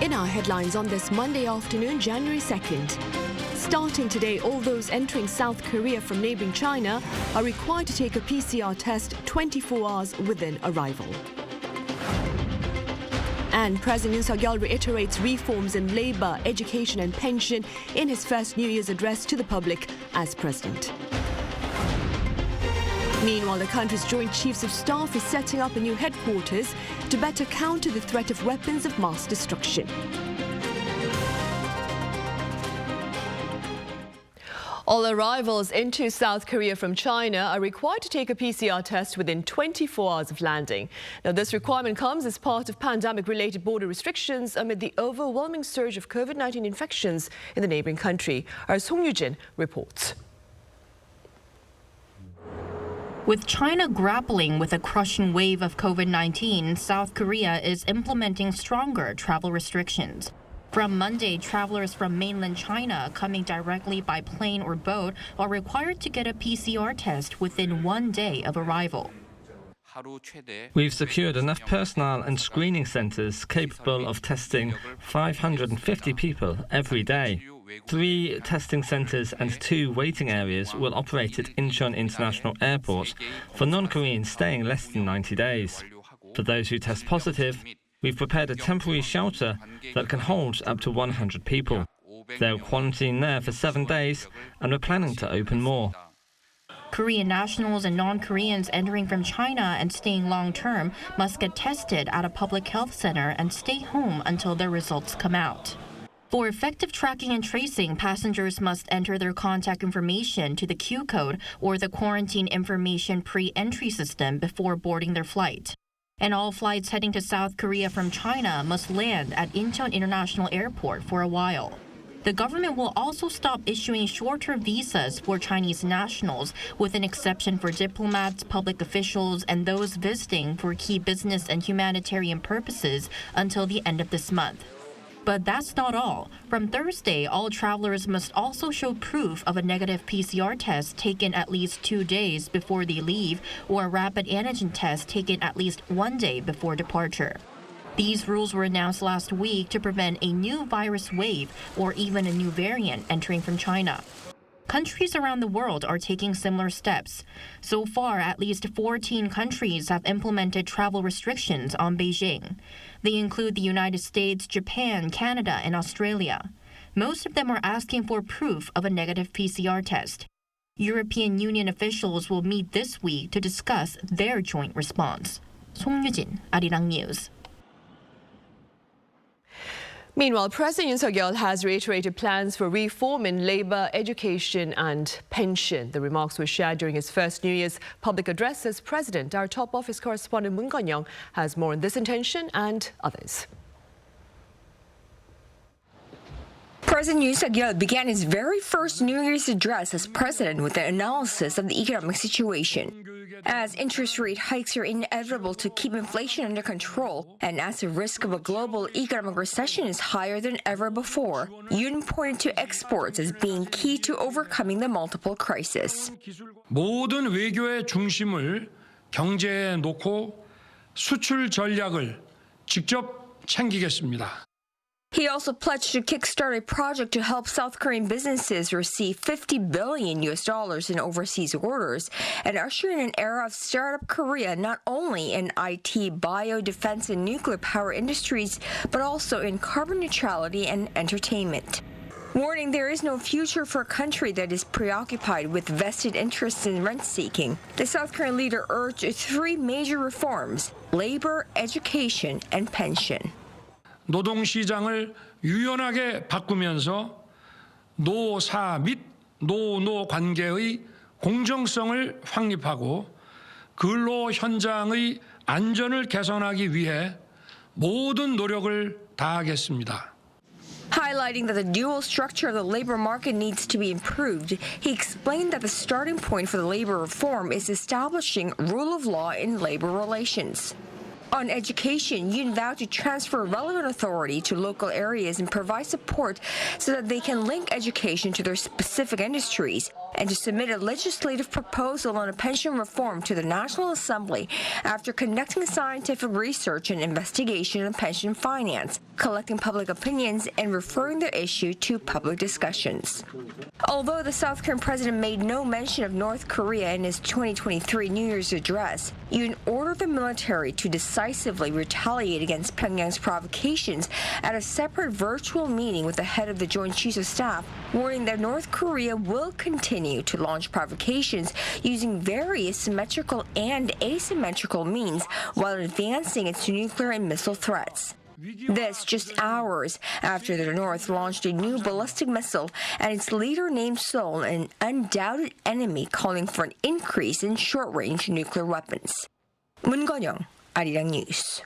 In our headlines on this Monday afternoon, January 2nd. Starting today, all those entering South Korea from neighboring China are required to take a PCR test 24 hours within arrival. And President Yoon Suk-yeol reiterates reforms in labor, education and pension in his first New Year's address to the public as president. Meanwhile, the country's Joint Chiefs of Staff is setting up a new headquarters to better counter the threat of weapons of mass destruction. All arrivals into South Korea from China are required to take a PCR test within 24 hours of landing. Now, this requirement comes as part of pandemic-related border restrictions amid the overwhelming surge of COVID-19 infections in the neighboring country. Our Song Yoo-jin reports. With China grappling with a crushing wave of COVID-19, South Korea is implementing stronger travel restrictions. From Monday, travelers from mainland China coming directly by plane or boat are required to get a PCR test within 1 day of arrival. We've secured enough personnel and screening centres capable of testing 550 people every day. 3 testing centres and 2 waiting areas will operate at Incheon International Airport for non-Koreans staying less than 90 days. For those who test positive, we've prepared a temporary shelter that can hold up to 100 people. They'll quarantine there for 7 days, and we're planning to open more. Korean nationals and non-Koreans entering from China and staying long-term must get tested at a public health center and stay home until their results come out. For effective tracking and tracing, passengers must enter their contact information to the Q code or the quarantine information pre-entry system before boarding their flight. And all flights heading to South Korea from China must land at Incheon International Airport for a while. The government will also stop issuing short-term visas for Chinese nationals, with an exception for diplomats, public officials, and those visiting for key business and humanitarian purposes until the end of this month. But that's not all. From Thursday, all travelers must also show proof of a negative PCR test taken at least 2 days before they leave, or a rapid antigen test taken at least 1 day before departure. These rules were announced last week to prevent a new virus wave or even a new variant entering from China. Countries around the world are taking similar steps. So far, at least 14 countries have implemented travel restrictions on Beijing. They include the United States, Japan, Canada, and Australia. Most of them are asking for proof of a negative PCR test. European Union officials will meet this week to discuss their joint response. Song Yoo-jin, Arirang News. Meanwhile, President Yoon Suk-yeol has reiterated plans for reform in labor, education and pension. The remarks were shared during his first New Year's public address as president. Our top office correspondent Moon Gun-young has more on this intention and others. President Yoon Suk-yeol began his very first New Year's address as president with an analysis of the economic situation. As interest rate hikes are inevitable to keep inflation under control, and as the risk of a global economic recession is higher than ever before, Yoon pointed to exports as being key to overcoming the multiple crises. 모든 외교의 중심을 경제에 놓고 수출 전략을 직접 챙기겠습니다. He also pledged to kickstart a project to help South Korean businesses receive $50 billion in overseas orders and usher in an era of startup Korea not only in IT, bio, defense, and nuclear power industries, but also in carbon neutrality and entertainment. Warning there is no future for a country that is preoccupied with vested interests in rent-seeking, the South Korean leader urged 3 major reforms: labor, education, and pension. 노동시장을 유연하게 바꾸면서 노사 및 노노 관계의 공정성을 확립하고 근로 현장의 안전을 개선하기 위해 모든 노력을 다하겠습니다. Highlighting that the dual structure of the labor market needs to be improved, he explained that the starting point for the labor reform is establishing rule of law in labor relations. On education, Yoon vowed to transfer relevant authority to local areas and provide support so that they can link education to their specific industries, and to submit a legislative proposal on a pension reform to the National Assembly after conducting scientific research and investigation on pension finance, collecting public opinions, and referring the issue to public discussions. Although the South Korean president made no mention of North Korea in his 2023 New Year's address, Yoon ordered the military to decisively retaliate against Pyongyang's provocations at a separate virtual meeting with the head of the Joint Chiefs of Staff, warning that North Korea will continue to launch provocations using various symmetrical and asymmetrical means while advancing its nuclear and missile threats. This just hours after the North launched a new ballistic missile and its leader named Seoul an undoubted enemy, calling for an increase in short-range nuclear weapons. 문건영, Arirang News.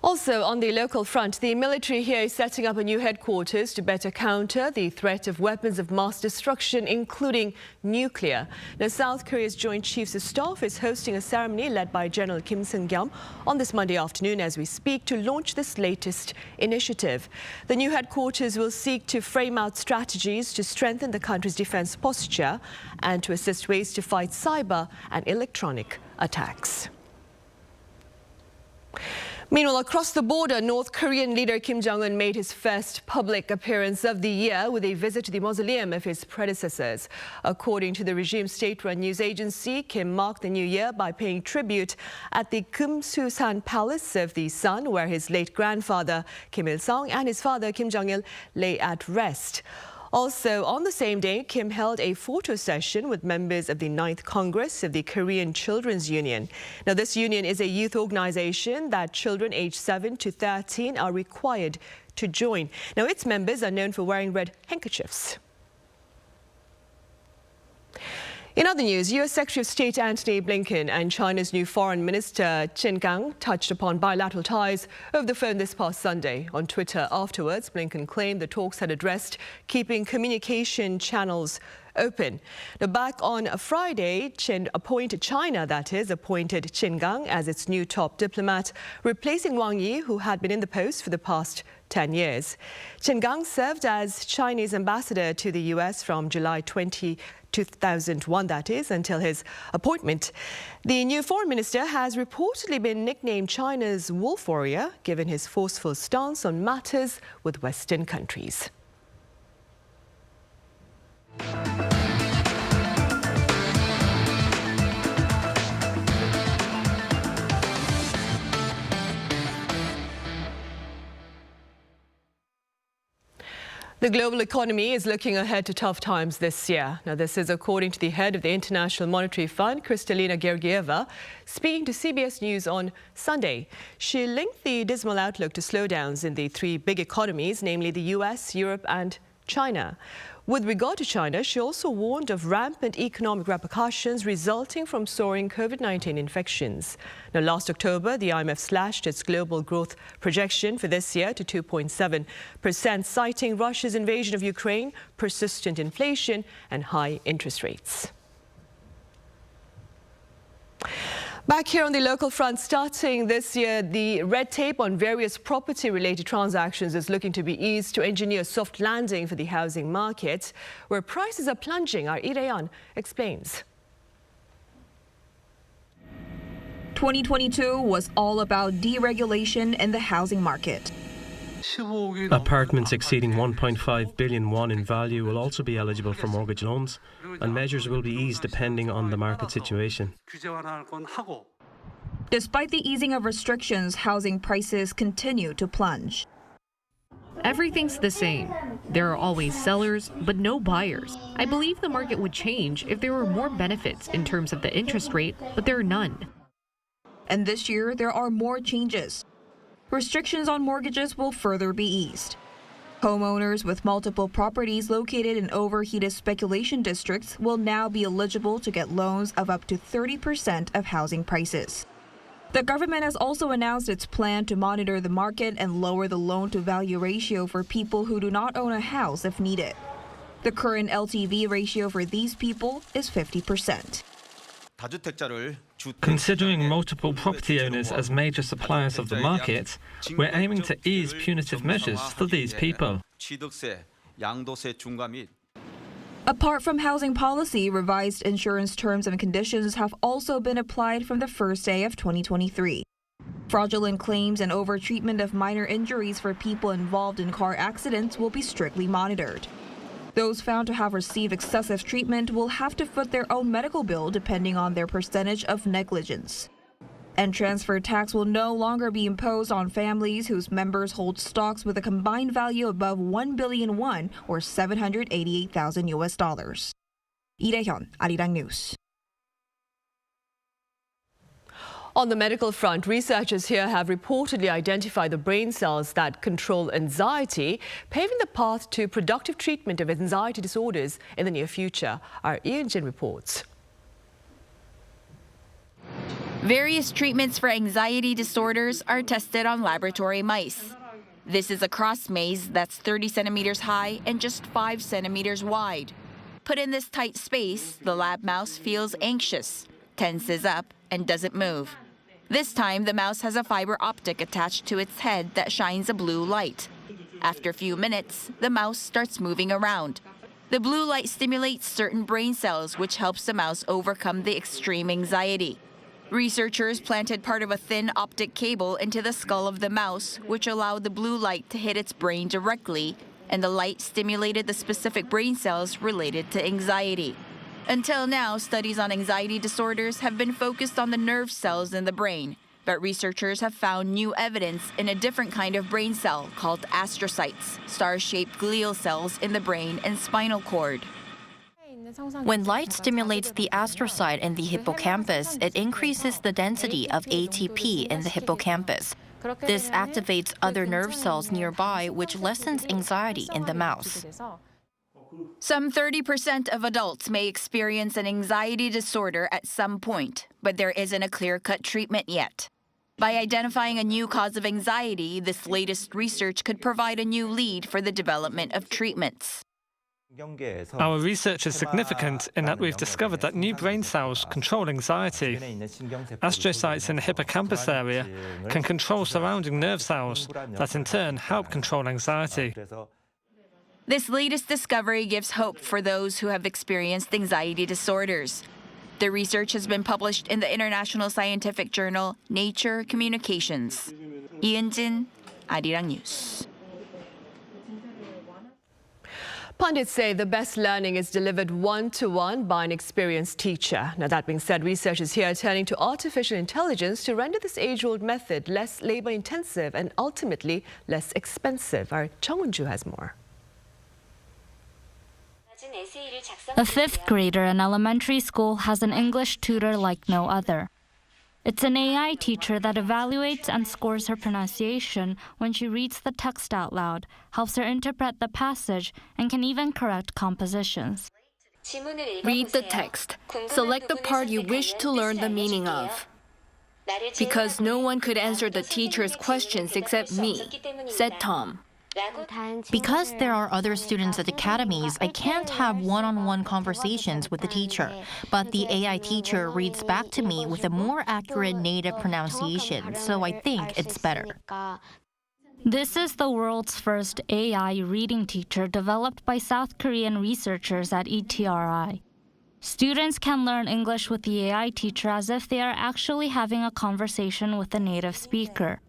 Also, on the local front, the military here is setting up a new headquarters to better counter the threat of weapons of mass destruction, including nuclear. Now, South Korea's Joint Chiefs of Staff is hosting a ceremony led by General Kim Seung-gyum on this Monday afternoon as we speak to launch this latest initiative. The new headquarters will seek to frame out strategies to strengthen the country's defense posture and to assist ways to fight cyber and electronic attacks. Meanwhile, across the border, North Korean leader Kim Jong-un made his first public appearance of the year with a visit to the mausoleum of his predecessors. According to the regime's state-run news agency, Kim marked the new year by paying tribute at the Kumsusan Palace of the Sun, where his late grandfather Kim Il-sung and his father Kim Jong-il lay at rest. Also, on the same day, Kim held a photo session with members of the 9th Congress of the Korean Children's Union. Now, this union is a youth organization that children aged 7 to 13 are required to join. Now, its members are known for wearing red handkerchiefs. In other news, U.S. Secretary of State Antony Blinken and China's new Foreign Minister Qin Gang touched upon bilateral ties over the phone this past Sunday. On Twitter afterwards, Blinken claimed the talks had addressed keeping communication channels open. Now, back on Friday, China appointed Qin Gang as its new top diplomat, replacing Wang Yi, who had been in the post for the past 10 years. Qin Gang served as Chinese ambassador to the U.S. from July 2001, that is, until his appointment. The new foreign minister has reportedly been nicknamed China's wolf warrior, given his forceful stance on matters with Western countries. The global economy is looking ahead to tough times this year. Now, this is according to the head of the International Monetary Fund, Kristalina Georgieva, speaking to CBS News on Sunday. She linked the dismal outlook to slowdowns in the three big economies, namely the US, Europe and China. With regard to China, she also warned of rampant economic repercussions resulting from soaring COVID-19 infections. Now, last October, the IMF slashed its global growth projection for this year to 2.7%, citing Russia's invasion of Ukraine, persistent inflation and high interest rates. Back here on the local front, starting this year, the red tape on various property-related transactions is looking to be eased to engineer a soft landing for the housing market, where prices are plunging. Arirang explains. 2022 was all about deregulation in the housing market. Apartments exceeding 1.5 billion won in value will also be eligible for mortgage loans, and measures will be eased depending on the market situation. Despite the easing of restrictions, housing prices continue to plunge. Everything's the same. There are always sellers, but no buyers. I believe the market would change if there were more benefits in terms of the interest rate, but there are none. And this year, there are more changes. Restrictions on mortgages will further be eased. Homeowners with multiple properties located in overheated speculation districts will now be eligible to get loans of up to 30% of housing prices. The government has also announced its plan to monitor the market and lower the loan-to-value ratio for people who do not own a house if needed. The current LTV ratio for these people is 50%. Considering multiple property owners as major suppliers of the market, we're aiming to ease punitive measures for these people. Apart from housing policy, revised insurance terms and conditions have also been applied from the first day of 2023. Fraudulent claims and overtreatment of minor injuries for people involved in car accidents will be strictly monitored. Those found to have received excessive treatment will have to foot their own medical bill depending on their percentage of negligence. And transfer tax will no longer be imposed on families whose members hold stocks with a combined value above 1 billion won or $788,000. Lee-Hyun, Arirang News. On the medical front, researchers here have reportedly identified the brain cells that control anxiety, paving the path to productive treatment of anxiety disorders in the near future. Our Yoon reports. Various treatments for anxiety disorders are tested on laboratory mice. This is a cross maze that's 30 centimeters high and just 5 centimeters wide. Put in this tight space, the lab mouse feels anxious, tenses up, and doesn't move. This time, the mouse has a fiber optic attached to its head that shines a blue light. After a few minutes, the mouse starts moving around. The blue light stimulates certain brain cells, which helps the mouse overcome the extreme anxiety. Researchers planted part of a thin optic cable into the skull of the mouse, which allowed the blue light to hit its brain directly, and the light stimulated the specific brain cells related to anxiety. Until now, studies on anxiety disorders have been focused on the nerve cells in the brain, but researchers have found new evidence in a different kind of brain cell called astrocytes, star-shaped glial cells in the brain and spinal cord. When light stimulates the astrocyte in the hippocampus, it increases the density of ATP in the hippocampus. This activates other nerve cells nearby, which lessens anxiety in the mouse. Some 30% of adults may experience an anxiety disorder at some point, but there isn't a clear-cut treatment yet. By identifying a new cause of anxiety, this latest research could provide a new lead for the development of treatments. Our research is significant in that we've discovered that new brain cells control anxiety. Astrocytes in the hippocampus area can control surrounding nerve cells that in turn help control anxiety. This latest discovery gives hope for those who have experienced anxiety disorders. The research has been published in the international scientific journal Nature Communications. Yoon, Arirang News. Pundits say the best learning is delivered one-to-one by an experienced teacher. Now, that being said, researchers here are turning to artificial intelligence to render this age-old method less labor-intensive and ultimately less expensive. Our Jongun has more. A fifth grader in elementary school has an English tutor like no other. It's an AI teacher that evaluates and scores her pronunciation when she reads the text out loud, helps her interpret the passage, and can even correct compositions. Read the text. Select the part you wish to learn the meaning of. Because no one could answer the teacher's questions except me, said Tom. Because there are other students at academies, I can't have one-on-one conversations with the teacher. But the AI teacher reads back to me with a more accurate native pronunciation, so I think it's better. This is the world's first AI reading teacher developed by South Korean researchers at ETRI. Students can learn English with the AI teacher as if they are actually having a conversation with a native speaker.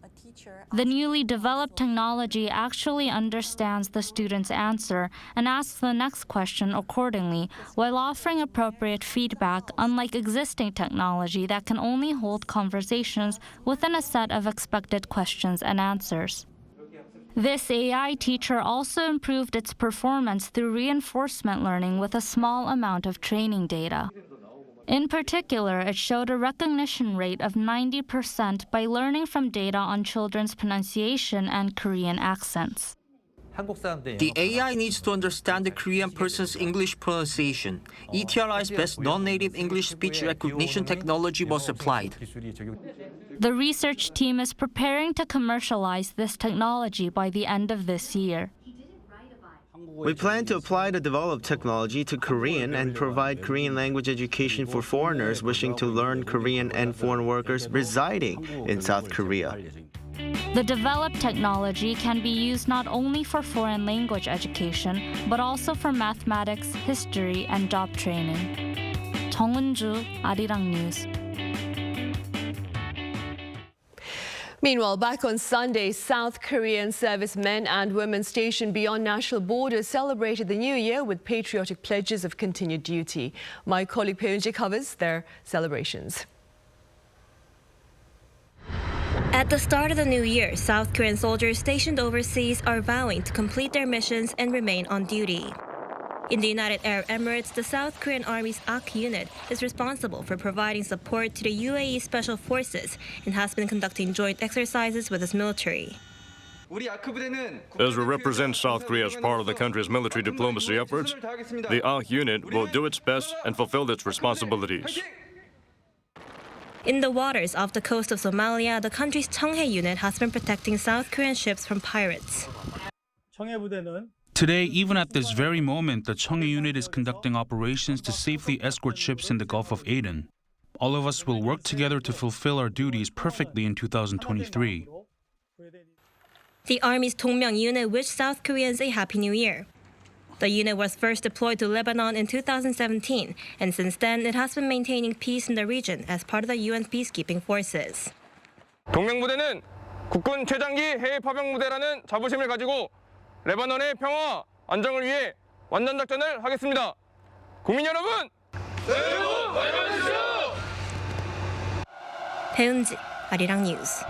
The newly developed technology actually understands the student's answer and asks the next question accordingly, while offering appropriate feedback, unlike existing technology that can only hold conversations within a set of expected questions and answers. This AI teacher also improved its performance through reinforcement learning with a small amount of training data. In particular, it showed a recognition rate of 90% by learning from data on children's pronunciation and Korean accents. The AI needs to understand the Korean person's English pronunciation. ETRI's best non-native English speech recognition technology was applied. The research team is preparing to commercialize this technology by the end of this year. We plan to apply the developed technology to Korean and provide Korean language education for foreigners wishing to learn Korean and foreign workers residing in South Korea. The developed technology can be used not only for foreign language education, but also for mathematics, history, and job training. Jongun, Arirang News. Meanwhile, back on Sunday, South Korean servicemen and women stationed beyond national borders celebrated the new year with patriotic pledges of continued duty. My colleague Peunji covers their celebrations. At the start of the new year, South Korean soldiers stationed overseas are vowing to complete their missions and remain on duty. In the United Arab Emirates, the South Korean Army's AK unit is responsible for providing support to the UAE Special Forces and has been conducting joint exercises with its military. As we represent South Korea as part of the country's military diplomacy efforts, the AK unit will do its best and fulfill its responsibilities. In the waters off the coast of Somalia, the country's Cheonghae unit has been protecting South Korean ships from pirates. Today, even at this very moment, the Cheonghae unit is conducting operations to safely escort ships in the Gulf of Aden. All of us will work together to fulfill our duties perfectly in 2023. The Army's Dongmyeong unit wished South Koreans a Happy New Year. The unit was first deployed to Lebanon in 2017, and since then it has been maintaining peace in the region as part of the UN peacekeeping forces. 동명부대는 국군 최장기 해외 파병 무대라는 자부심을 가지고 레바논의 평화, 안정을 위해 완전 작전을 하겠습니다. 국민 여러분, 새해 복 많이 받으십시오. 배은지, 아리랑 뉴스.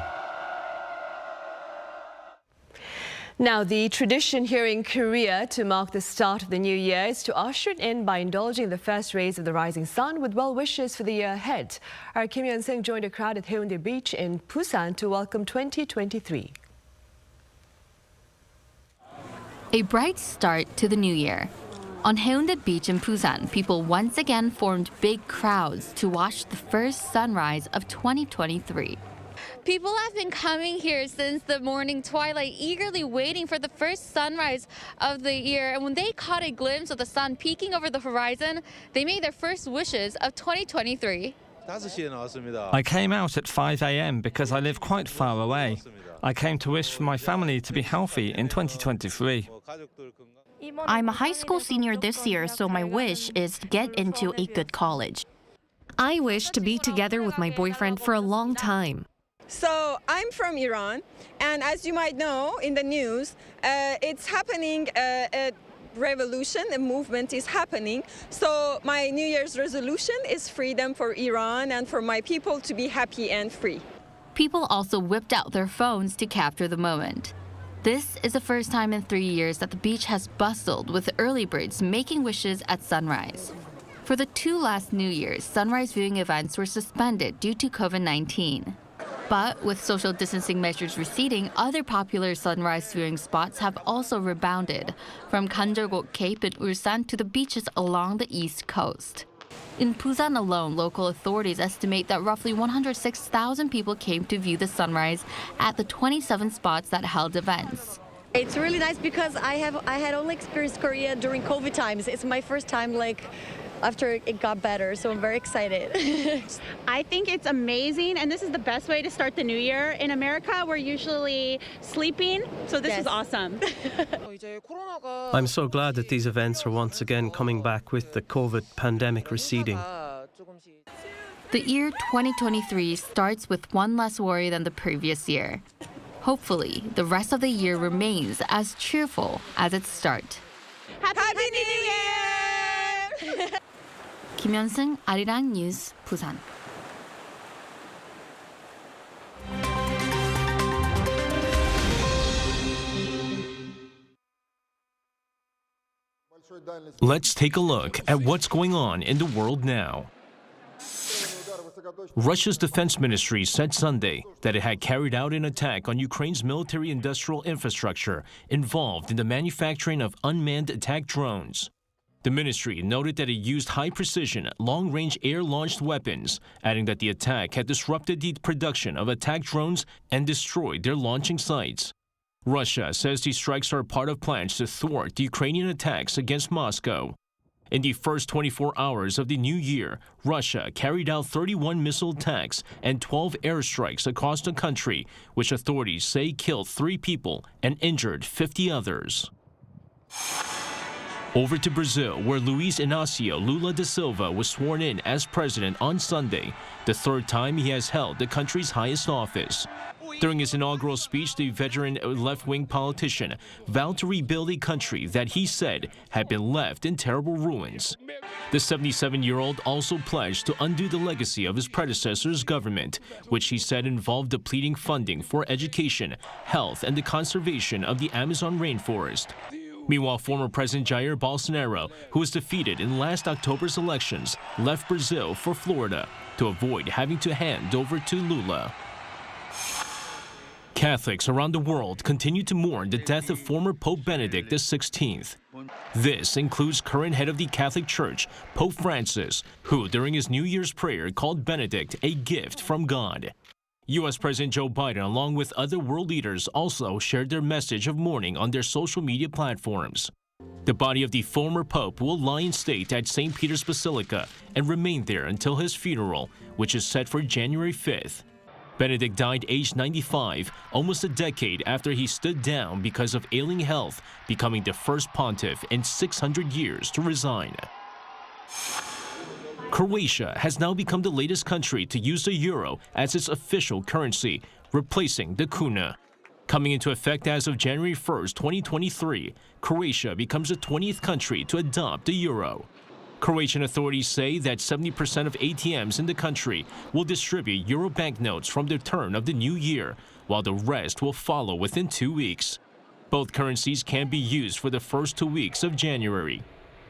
Now, the tradition here in Korea to mark the start of the new year is to usher it in by indulging the first rays of the rising sun with well wishes for the year ahead. Our Kim Yeon-sung joined a crowd at Haeundae Beach in Busan to welcome 2023. A bright start to the new year. On Haeundae Beach in Busan, people once again formed big crowds to watch the first sunrise of 2023. People have been coming here since the morning twilight, eagerly waiting for the first sunrise of the year. And when they caught a glimpse of the sun peeking over the horizon, they made their first wishes of 2023. I came out at 5 a.m. because I live quite far away. I came to wish for my family to be healthy in 2023. I'm a high school senior this year, so my wish is to get into a good college. I wish to be together with my boyfriend for a long time. So I'm from Iran, and as you might know in the news, it's happening, a revolution, a movement is happening. So my New Year's resolution is freedom for Iran and for my people to be happy and free. People also whipped out their phones to capture the moment. This is the first time in 3 years that the beach has bustled with early birds making wishes at sunrise. For the 2 last New Year's, sunrise viewing events were suspended due to COVID-19. But with social distancing measures receding, other popular sunrise viewing spots have also rebounded, from Ganjeolguk Cape in Ulsan to the beaches along the east coast. In Busan alone, local authorities estimate that roughly 106,000 people came to view the sunrise at the 27 spots that held events. It's really nice because I had only experienced Korea during COVID times. It's my first time after it got better, so I'm very excited. I think it's amazing, and this is the best way to start the new year. In America, we're usually sleeping, so this is awesome. I'm so glad that these events are once again coming back with the COVID pandemic receding. The year 2023 starts with one less worry than the previous year. Hopefully, the rest of the year remains as cheerful as its start. Happy New Year! Kim Yeon-sung, Arirang News, Busan. Let's take a look at what's going on in the world now. Russia's defense ministry said Sunday that it had carried out an attack on Ukraine's military-industrial infrastructure involved in the manufacturing of unmanned attack drones. The ministry noted that it used high-precision, long-range air-launched weapons, adding that the attack had disrupted the production of attack drones and destroyed their launching sites. Russia says these strikes are part of plans to thwart the Ukrainian attacks against Moscow. In the first 24 hours of the new year, Russia carried out 31 missile attacks and 12 airstrikes across the country, which authorities say killed 3 people and injured 50 others. Over to Brazil, where Luiz Inácio Lula da Silva was sworn in as president on Sunday, the 3rd time he has held the country's highest office. During his inaugural speech, the veteran left-wing politician vowed to rebuild a country that he said had been left in terrible ruins. The 77-year-old also pledged to undo the legacy of his predecessor's government, which he said involved depleting funding for education, health, and the conservation of the Amazon rainforest. Meanwhile, former President Jair Bolsonaro, who was defeated in last October's elections, left Brazil for Florida to avoid having to hand over to Lula. Catholics around the world continue to mourn the death of former Pope Benedict XVI. This includes current head of the Catholic Church, Pope Francis, who during his New Year's prayer called Benedict a gift from God. U.S. President Joe Biden, along with other world leaders, also shared their message of mourning on their social media platforms. The body of the former Pope will lie in state at St. Peter's Basilica and remain there until his funeral, which is set for January 5th. Benedict died aged 95, almost a decade after he stood down because of ailing health, becoming the first pontiff in 600 years to resign. Croatia has now become the latest country to use the euro as its official currency, replacing the kuna. Coming into effect as of January 1st, 2023, Croatia becomes the 20th country to adopt the euro. Croatian authorities say that 70% of ATMs in the country will distribute euro banknotes from the turn of the new year, while the rest will follow within 2 weeks. Both currencies can be used for the first 2 weeks of January.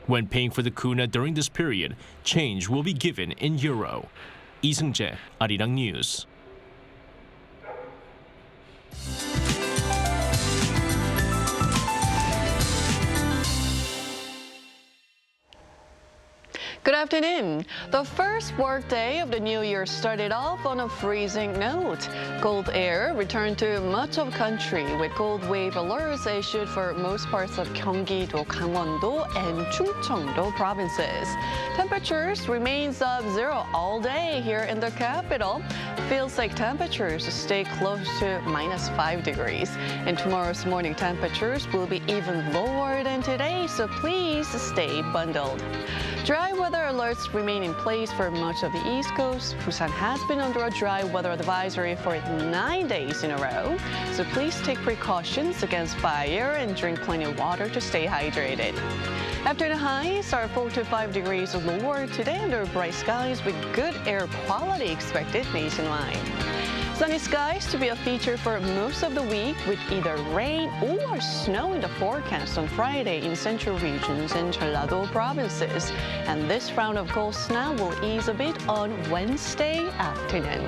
When paying for the kuna during this period, change will be given in euro. Lee Seung-jae, Arirang News. Good afternoon. The first workday of the new year started off on a freezing note. Cold air returned to much of the country with cold wave alerts issued for most parts of Gyeonggi-do, Gangwon-do, and Chungcheong-do provinces. Temperatures remain sub-zero all day here in the capital. Feels like temperatures stay close to -5 degrees. And tomorrow's morning temperatures will be even lower than today, so please stay bundled. Dry weather alerts remain in place for much of the East Coast. Busan has been under a dry weather advisory for 9 days in a row. So please take precautions against fire and drink plenty of water to stay hydrated. After the highs are 4 to 5 degrees lower today under bright skies with good air quality expected nationwide. Sunny skies to be a feature for most of the week with either rain or snow in the forecast on Friday in central regions and Jeollado provinces. And this round of cold snap will ease a bit on Wednesday afternoon.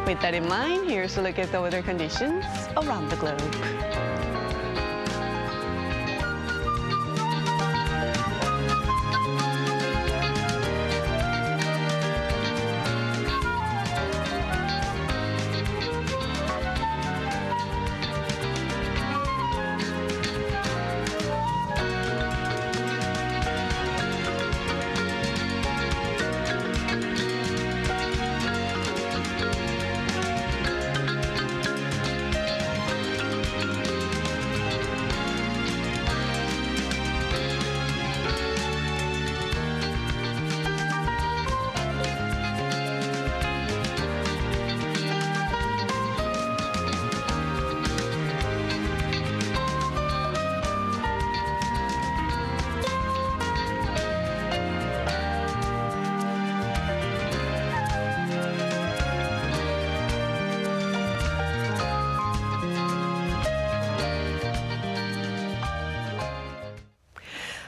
With that in mind, here's a look at the weather conditions around the globe.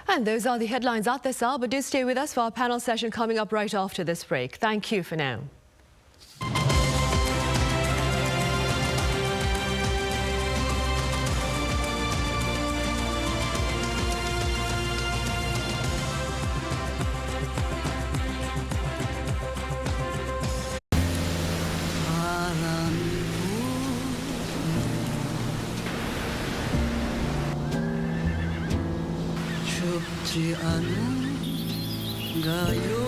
And those are the headlines at this hour, but do stay with us for our panel session coming up right after this break. Thank you for now. 춥지 않은 가요?